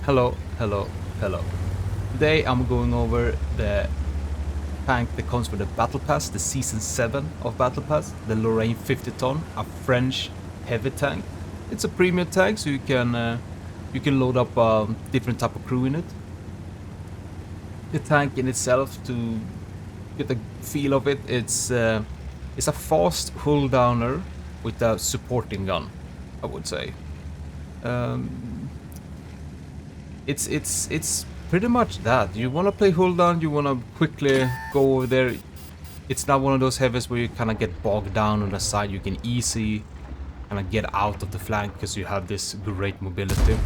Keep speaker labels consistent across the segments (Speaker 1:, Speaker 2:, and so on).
Speaker 1: Hello, hello, hello. Today I'm going over the tank that comes with the Battlepass, the Season 7 of Battlepass, the Lorraine 50 ton, a French heavy tank. It's a premium tank, so you can load up a different type of crew in it. The tank in itself, to get the feel of it, it's a fast hull downer with a supporting gun, I would say. It's pretty much that. You want to play hull down, you want to quickly go over there. It's not one of those heavies where you kind of get bogged down on the side. You can easily kind of get out of the flank because you have this great mobility.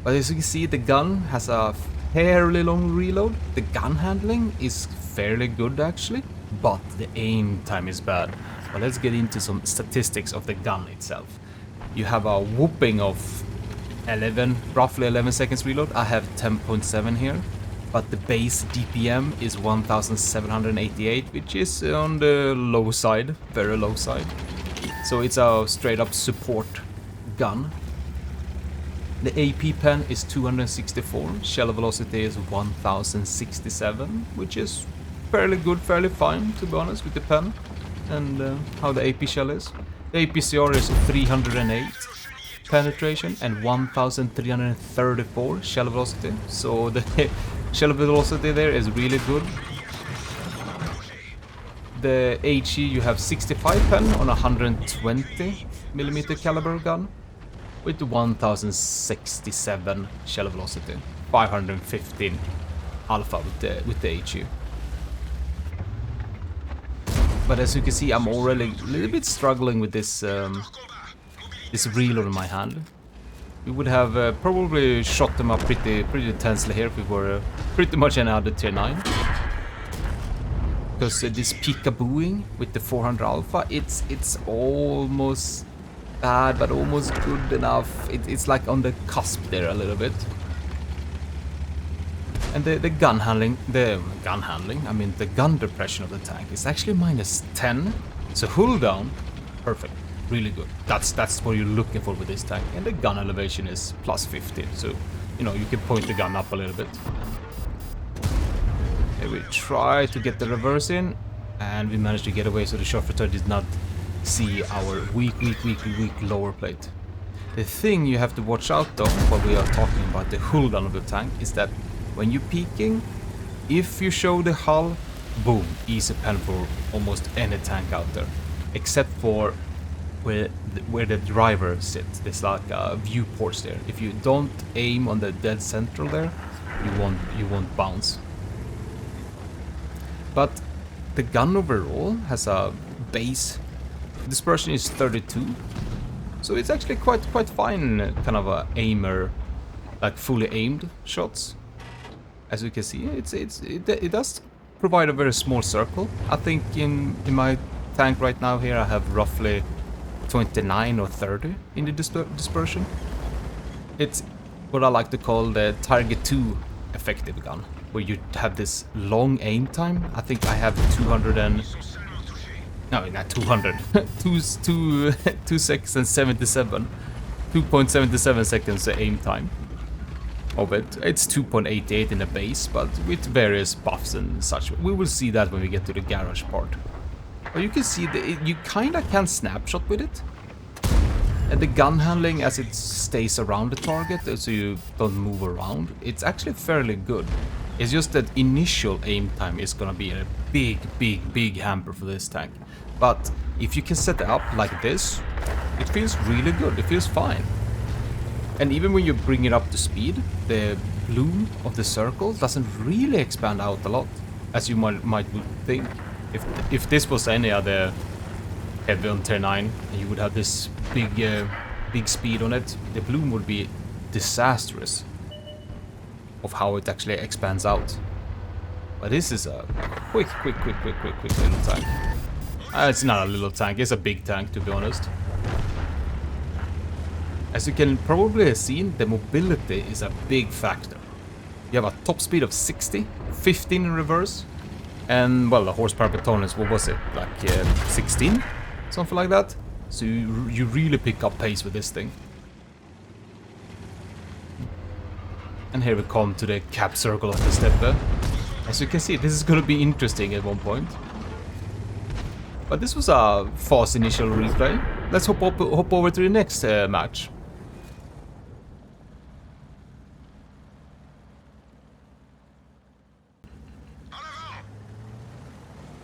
Speaker 1: But as you can see, the gun has a fairly long reload. The gun handling is fairly good actually, but the aim time is bad. But let's get into some statistics of the gun itself. You have a whooping of roughly 11 seconds reload. I have 10.7 here, but the base DPM is 1788, which is on the low side, very low side. So it's a straight up support gun. The AP pen is 264, shell velocity is 1067, which is fairly good, fairly fine to be honest with the pen and how the AP shell is. The APCR is 308 penetration and 1334 shell velocity, so the shell velocity there is really good. The HE, you have 65 pen on a 120mm caliber gun with 1067 shell velocity, 515 alpha with the HE. But as you can see, I'm already a little bit struggling with this this reload in my hand. We would have probably shot them up pretty tensely here if we were pretty much another tier 9. Because this peekabooing with the 400 alpha, it's almost bad, but almost good enough. It's like on the cusp there a little bit. And the gun handling, I mean the gun depression of the tank is actually -10. So hull down, perfect. Really good. That's what you're looking for with this tank. And the gun elevation is +15, so you know you can point the gun up a little bit. Okay, we try to get the reverse in, and we managed to get away, so the shot did not see our weak lower plate. The thing you have to watch out though, while we are talking about the hull down of the tank, is that when you're peeking, if you show the hull, boom, easy pen for almost any tank out there, except for where the driver sits. There's like viewports there. If you don't aim on the dead central there, you won't bounce. But the gun overall has a base dispersion is 32, so it's actually quite fine kind of a aimer, like fully aimed shots. As you can see, it does provide a very small circle. I think in my tank right now here I have roughly 29 or 30 in the dispersion. It's what I like to call the target 2 effective gun, where you have this long aim time. I think I have 200 and... no, not 200. 2 seconds and 77. 2.77 seconds aim time of it. It's 2.88 in the base, but with various buffs and such. We will see that when we get to the garage part. But you can see that you kinda can snapshot with it. And the gun handling, as it stays around the target, so you don't move around, it's actually fairly good. It's just that initial aim time is gonna be a big hamper for this tank. But if you can set it up like this, it feels really good, it feels fine. And even when you bring it up to speed, the bloom of the circle doesn't really expand out a lot, as you might think. If this was any other heavy on tier 9, and you would have this big speed on it, the bloom would be disastrous of how it actually expands out. But this is a quick little tank. It's not a little tank, it's a big tank to be honest. As you can probably have seen, the mobility is a big factor. You have a top speed of 60, 15 in reverse, and well, the horsepower per ton is, what was it, like 16? Something like that. So you really pick up pace with this thing. And here we come to the cap circle of the steppe. As you can see, this is going to be interesting at one point. But this was a fast initial replay. Let's hop over to the next match.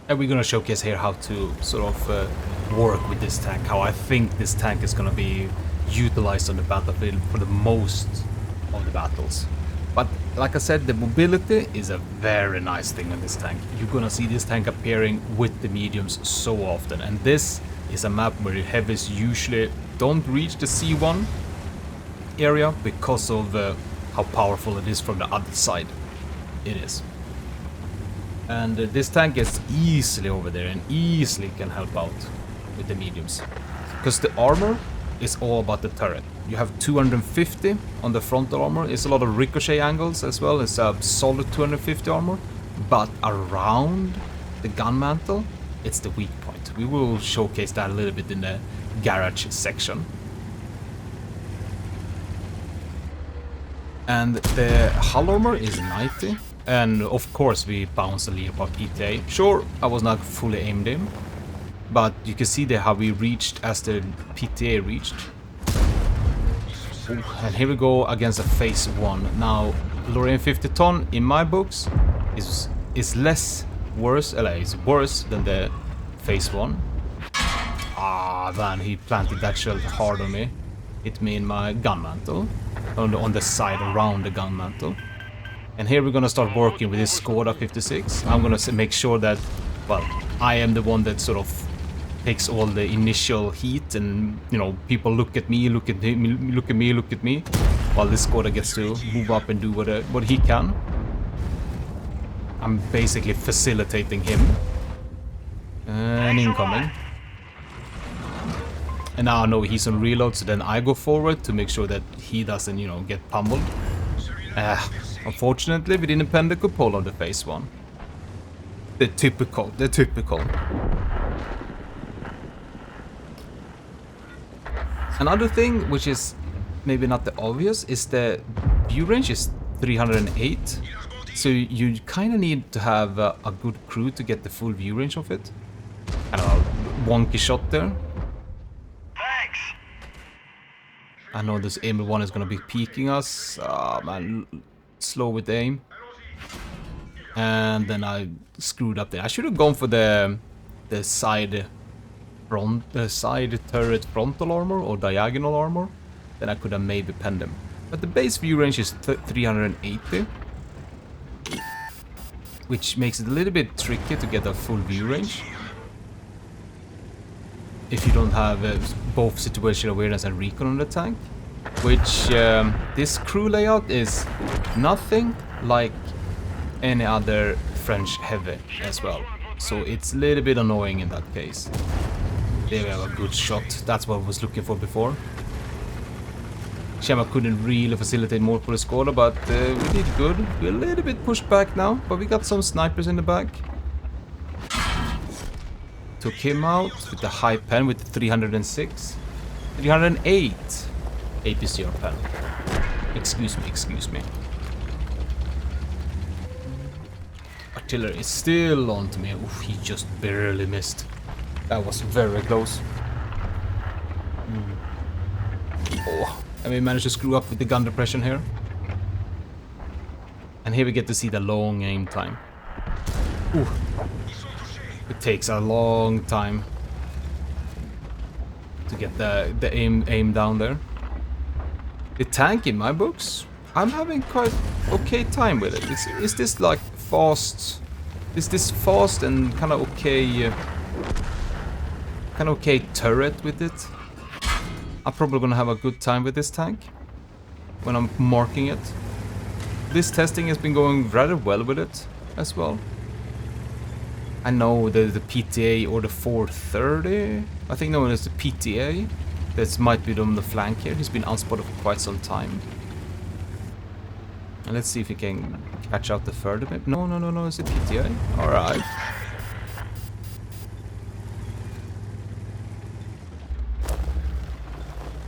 Speaker 1: And we're gonna showcase here how to sort of work with this tank, how I think this tank is gonna be utilized on the battlefield for the most of the battles. But like I said, the mobility is a very nice thing on this tank. You're gonna see this tank appearing with the mediums so often, and this is a map where the heavies usually don't reach the C1 area because of how powerful it is from the other side. It is. And this tank gets easily over there and easily can help out with the mediums. Because the armor is all about the turret. You have 250 on the frontal armor. It's a lot of ricochet angles as well. It's a solid 250 armor. But around the gun mantle, it's the weak point. We will showcase that a little bit in the garage section. And the hull armor is 90. And of course we bounced the Leopard PTA. Sure, I was not fully aimed in, but you can see there how we reached as the PTA reached. Ooh, and here we go against a phase 1. Now, Lorraine 50 ton in my books is less worse, is worse than the phase 1. Ah man, he planted that shell hard on me. Hit me in my gun mantle, on the side around the gun mantle. And here we're gonna start working with this Skoda 56. I'm gonna make sure that, well, I am the one that sort of takes all the initial heat, and you know, people look at me, look at him, look at me, look at me, while this Skoda gets to move up and do what he can. I'm basically facilitating him. And incoming. And now I know he's on reload, so then I go forward to make sure that he doesn't, you know, get pummeled. Unfortunately, we didn't pen the cupola on the phase 1. The typical. Another thing, which is maybe not the obvious, is the view range is 308. So you kind of need to have a good crew to get the full view range of it. I don't know, wonky shot there.
Speaker 2: Thanks.
Speaker 1: I know this aim 1 is going to be peeking us. Man, slow with the aim. And then I screwed up there. I should have gone for the side turret frontal armor or diagonal armor. Then I could have maybe penned him. But the base view range is 380. Which makes it a little bit tricky to get a full view range. If you don't have both situational awareness and recon on the tank. Which this crew layout is nothing like any other French heavy as well. So it's a little bit annoying in that case. There we have a good shot. That's what I was looking for before. Shema couldn't really facilitate more for the Skoda, but we did good. We're a little bit pushed back now, but we got some snipers in the back. Took him out with the high pen with the 306. 308 APCR pen. Excuse me. Artillery is still on to me. Oof, he just barely missed. That was very close. Oh, and we managed to screw up with the gun depression here. And here we get to see the long aim time. Ooh. It takes a long time to get the aim down there. The tank in my books, I'm having quite okay time with it. Is this like fast? Is this fast and kind of okay turret with it? I'm probably gonna have a good time with this tank when I'm marking it. This testing has been going rather well with it as well. I know the PTA or the 430, I think no, it's the PTA. That might be on the flank here. He's been unspotted for quite some time. And let's see if he can catch out the further map. No, it's a PTA. Alright.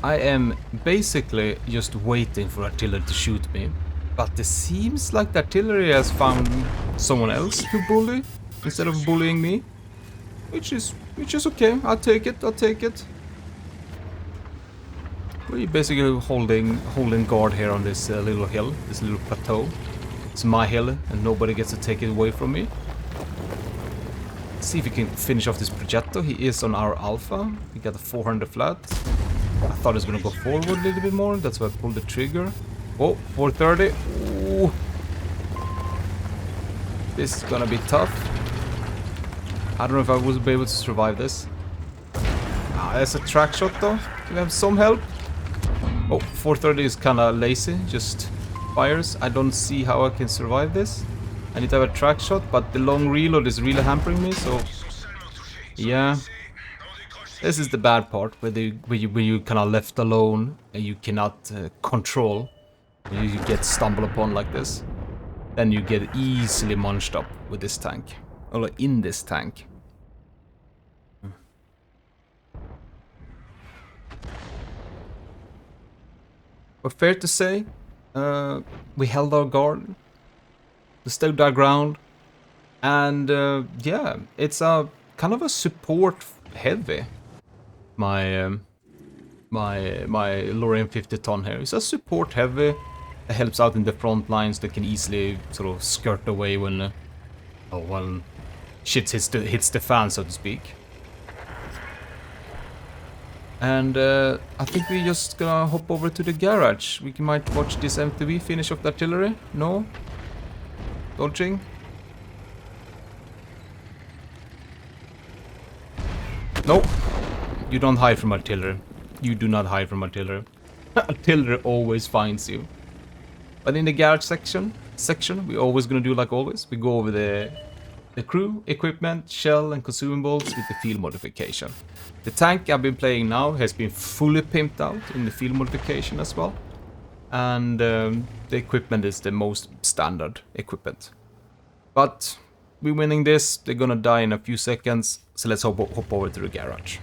Speaker 1: I am basically just waiting for artillery to shoot me. But it seems like the artillery has found someone else to bully instead of bullying me. Which is okay. I'll take it. I'll take it. We're basically holding guard here on this little hill, this little plateau. It's my hill, and nobody gets to take it away from me. Let's see if we can finish off this Progetto. He is on our alpha. We got a 400 flat. I thought he was gonna go forward a little bit more. That's why I pulled the trigger. Oh, 430. Ooh. This is gonna be tough. I don't know if I will be able to survive this. Ah, there's a track shot though. Can we have some help? Oh, 430 is kinda lazy, just fires. I don't see how I can survive this. I need to have a track shot, but the long reload is really hampering me, so... Yeah. This is the bad part, where you kinda left alone and you cannot control. You get stumbled upon like this. Then you get easily munched up with this tank. Or in this tank. But fair to say, we held our guard, we stood our ground, and yeah, it's a kind of a support heavy. My Lorraine 50 ton here is a support heavy. It helps out in the front lines that can easily sort of skirt away when shit hits the fan, so to speak. And I think we're just gonna hop over to the garage. We might watch this MTV finish off the artillery. No? Dodging? Nope. You don't hide from artillery. You do not hide from artillery. Artillery always finds you. But in the garage section, we're always gonna do like always. We go over the crew, equipment, shell and consumables with the field modification. The tank I've been playing now has been fully pimped out in the field modification as well. And the equipment is the most standard equipment. But we're winning this, they're gonna die in a few seconds, so let's hop over to the garage.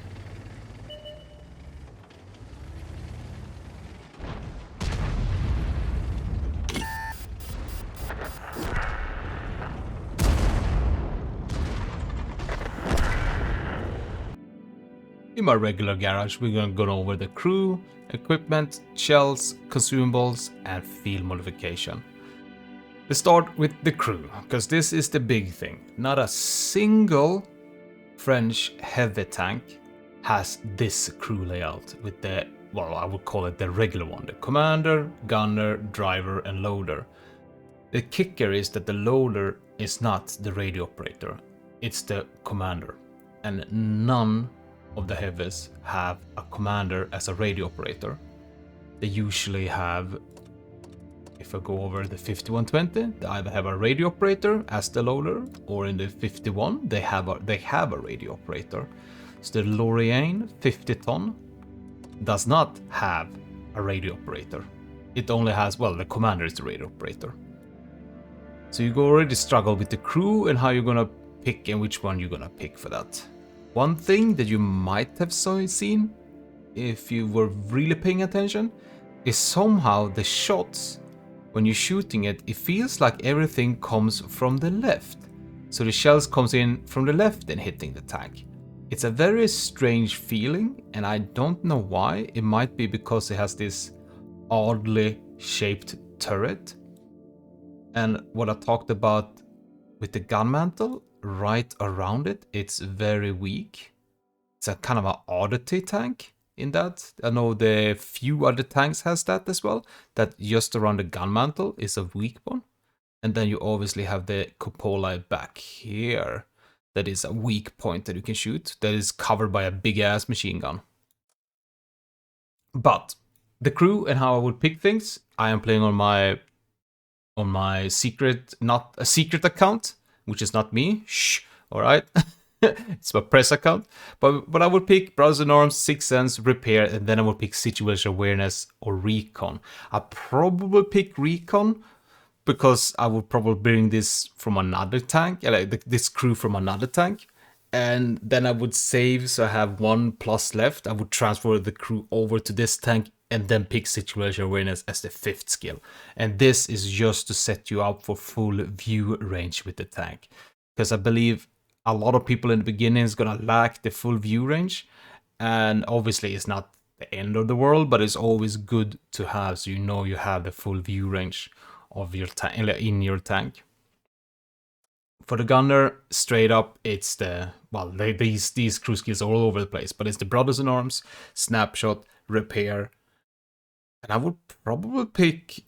Speaker 1: In my regular garage, we're gonna go over the crew, equipment, shells, consumables, and field modification. Let's start with the crew, because this is the big thing. Not a single French heavy tank has this crew layout with the, well, I would call it the regular one. The commander, gunner, driver, and loader. The kicker is that the loader is not the radio operator, it's the commander. And none of the heavies have a commander as a radio operator. They usually have, if I go over the 5120, they either have a radio operator as the loader, or in the 51 they have a radio operator. So the Lorraine 50 ton does not have a radio operator. It only has, well, the commander is the radio operator. So you already struggle with the crew and how you're gonna pick and which one you're gonna pick for that. One thing that you might have seen, if you were really paying attention, is somehow the shots, when you're shooting it, it feels like everything comes from the left. So the shells comes in from the left and hitting the tank. It's a very strange feeling, and I don't know why. It might be because it has this oddly shaped turret. And what I talked about with the gun mantle, right around it, it's very weak. It's a kind of an oddity tank in that. I know the few other tanks has that as well, that just around the gun mantle is a weak one. And then you obviously have the cupola back here, that is a weak point that you can shoot, that is covered by a big ass machine gun. But the crew and how I would pick things, I am playing on my secret, not a secret account, which is not me. Shh. All right. It's my press account. But I would pick browser norms, sixth sense, repair, and then I would pick situation awareness or recon. I probably pick recon because I would probably bring this from another tank, like this crew from another tank. And then I would save, so I have 1+ left. I would transfer the crew over to this tank and then pick situational awareness as the 5th skill. And this is just to set you up for full view range with the tank. Because I believe a lot of people in the beginning is gonna lack the full view range, and obviously it's not the end of the world, but it's always good to have, so you know you have the full view range of your tank in your tank. For the gunner, straight up, it's the, well, these crew skills are all over the place, but it's the Brothers in Arms, Snapshot, Repair, and I would probably pick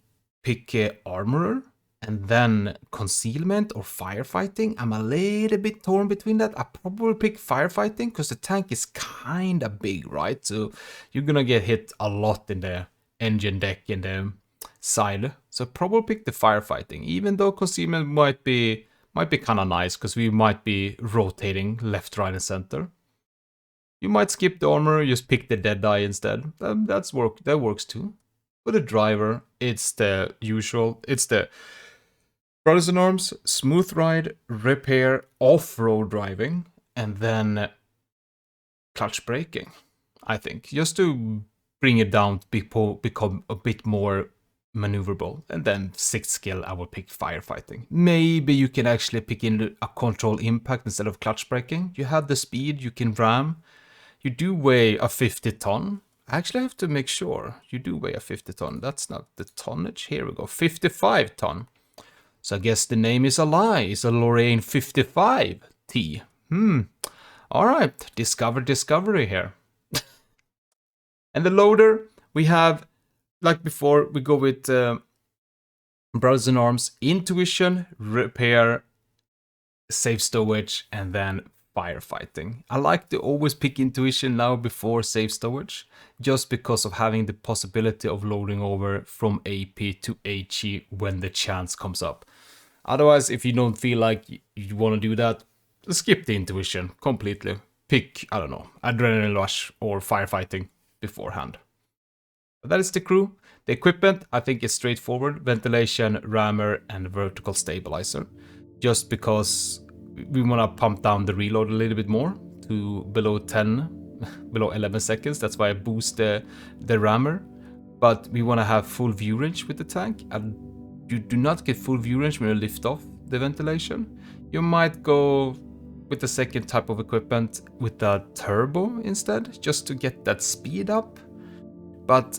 Speaker 1: Armorer, and then Concealment or Firefighting. I'm a little bit torn between that. I probably pick Firefighting because the tank is kind of big, right? So you're gonna get hit a lot in the engine deck and the side. So probably pick the Firefighting, even though Concealment might be kind of nice because we might be rotating left, right, and center. You might skip the armor, just pick the Deadeye instead. That works too. For the driver, it's the usual. It's the Brothers in Arms, Smooth Ride, Repair, Off-Road Driving, and then Clutch Braking, I think. Just to bring it down to become a bit more maneuverable. And then 6th skill, I would pick Firefighting. Maybe you can actually pick in a Control Impact instead of Clutch Braking. You have the speed, you can ram. You do weigh a 50 ton. I actually have to make sure you do weigh a 50 ton. That's not the tonnage. Here we go, 55 ton. So I guess the name is a lie. It's a Lorraine 55T. Alright, discovery here. And the loader, we have, like before, we go with Brothers in Arms, Intuition, Repair, Safe Stowage, and then Firefighting. I like to always pick Intuition now before Safe Stowage, just because of having the possibility of loading over from AP to HE when the chance comes up. Otherwise, if you don't feel like you want to do that, skip the Intuition completely. Pick, I don't know, Adrenaline Rush or Firefighting beforehand. But that is the crew. The equipment, I think, is straightforward. Ventilation, rammer, and vertical stabilizer. Just because we want to pump down the reload a little bit more to below 11 seconds. That's why I boost the rammer. But we want to have full view range with the tank. And you do not get full view range when you lift off the ventilation. You might go with the second type of equipment with the turbo instead, just to get that speed up. But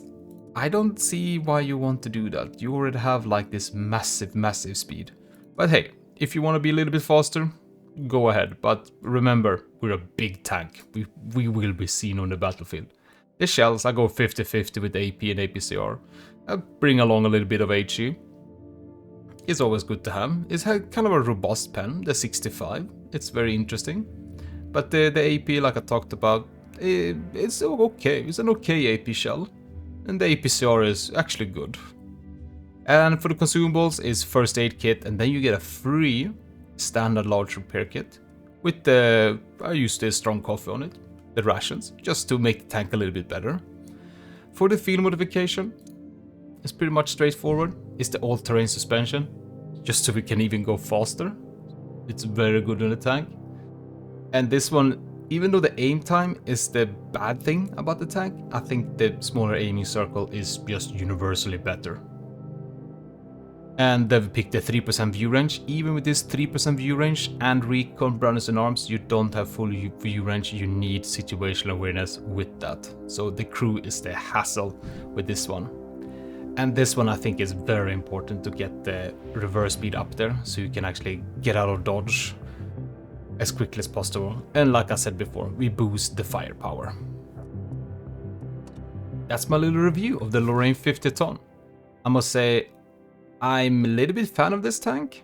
Speaker 1: I don't see why you want to do that. You already have like this massive speed. But hey, if you want to be a little bit faster, go ahead. But remember, we're a big tank. We will be seen on the battlefield. The shells, I go 50-50 with AP and APCR. I bring along a little bit of HE. It's always good to have. It's kind of a robust pen, the 65. It's very interesting. But the AP, like I talked about, it's okay. It's an okay AP shell. And the APCR is actually good. And for the consumables is first aid kit, and then you get a free standard large repair kit with the, I use the strong coffee on it, the rations, just to make the tank a little bit better. For the field modification, it's pretty much straightforward. It's the all-terrain suspension, just so we can even go faster. It's very good in the tank. And this one, even though the aim time is the bad thing about the tank, I think the smaller aiming circle is just universally better. And they've picked the 3% view range. Even with this 3% view range and recon Brothers in Arms, you don't have full view range. You need situational awareness with that. So the crew is the hassle with this one. And this one I think is very important to get the reverse speed up there, so you can actually get out of dodge as quickly as possible. And like I said before, we boost the firepower. That's my little review of the Lorraine 50 ton. I must say, I'm a little bit fan of this tank.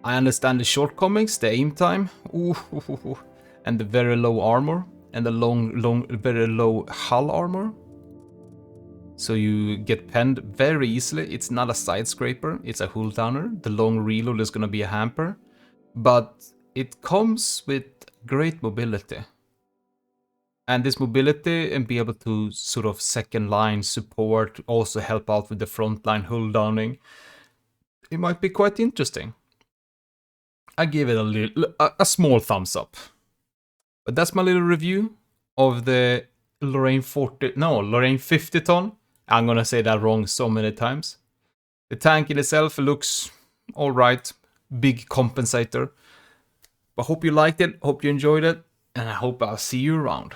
Speaker 1: I understand the shortcomings, the aim time, and the very low armor, and the very low hull armor. So you get penned very easily. It's not a side scraper, it's a hull downer. The long reload is gonna be a hamper, but it comes with great mobility. And this mobility and be able to sort of second line support, also help out with the front line hull downing. It might be quite interesting. I give it a small thumbs up. But that's my little review of the Lorraine 50 ton. I'm gonna say that wrong so many times. The tank in itself looks alright. Big compensator. But hope you liked it, hope you enjoyed it, and I hope I'll see you around.